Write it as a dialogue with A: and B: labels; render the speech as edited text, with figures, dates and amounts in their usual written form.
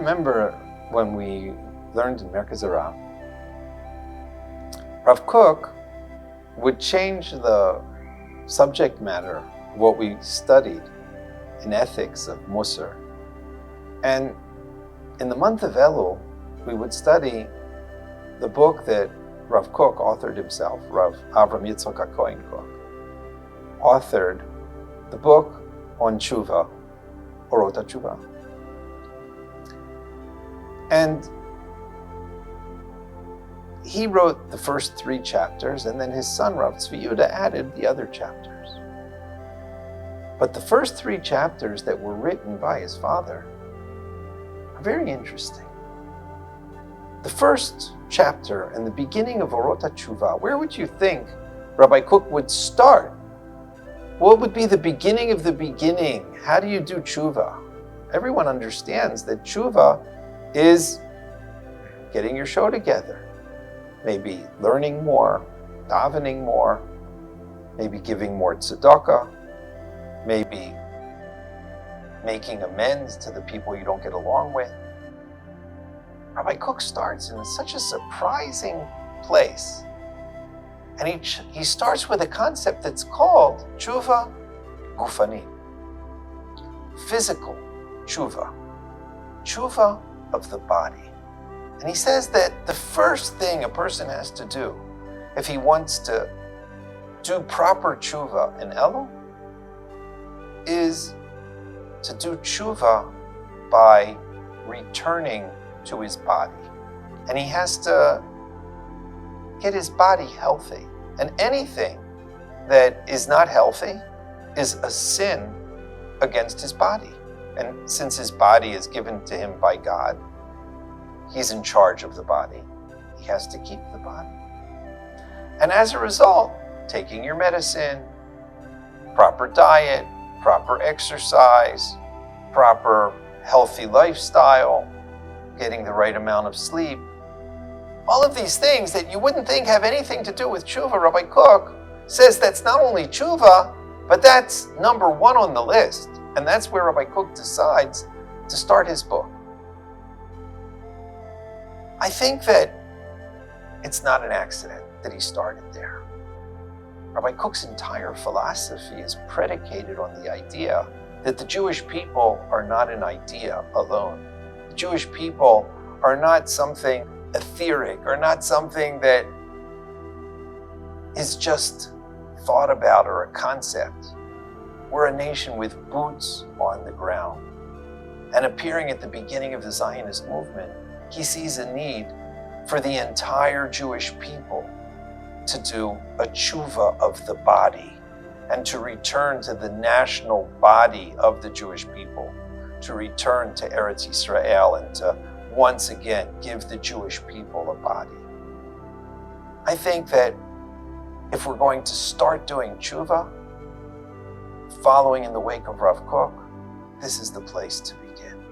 A: remember when we learned in Merkaz Rav, Rav Kook would change the subject matter of what we studied in ethics of Musar. And in the month of Elul, we would study the book that Rav Kook authored himself, Rav Avram Yitzchak HaKohen Kook, authored the book on Tshuva, Orot HaTshuva. And he wrote the first 3 chapters, and then his son, Rav Tzvi Yehuda, added the other chapters. But the first 3 chapters that were written by his father are very interesting. The first chapter and the beginning of Orot HaTshuva, where would you think Rabbi Kook would start? What would be the beginning of the beginning? How do you do Tshuva? Everyone understands that Tshuva is getting your show together. Maybe learning more, davening more, maybe giving more tzedakah, maybe making amends to the people you don't get along with. Rabbi Kook starts in such a surprising place. And he starts with a concept that's called Tshuva Gufani. Physical Tshuva. Tshuva of the body. And he says that the first thing a person has to do if he wants to do proper Tshuva in Elul is to do Tshuva by returning to his body. And he has to get his body healthy. And anything that is not healthy is a sin against his body. And since his body is given to him by God, he's in charge of the body. He has to keep the body. And as a result, taking your medicine, proper diet, proper exercise, proper healthy lifestyle, getting the right amount of sleep, all of these things that you wouldn't think have anything to do with Tshuva, Rabbi Kook says that's not only Tshuva, but that's number 1 on the list. And that's where Rabbi Kook decides to start his book. I think that it's not an accident that he started there. Rabbi Kook's entire philosophy is predicated on the idea that the Jewish people are not an idea alone. The Jewish people are not something etheric, or not something that is just thought about or a concept. We're a nation with boots on the ground. And appearing at the beginning of the Zionist movement, he sees a need for the entire Jewish people to do a tshuva of the body and to return to the national body of the Jewish people, to return to Eretz Yisrael and to once again give the Jewish people a body. I think that if we're going to start doing tshuva, following in the wake of Rav Kook, this is the place to begin.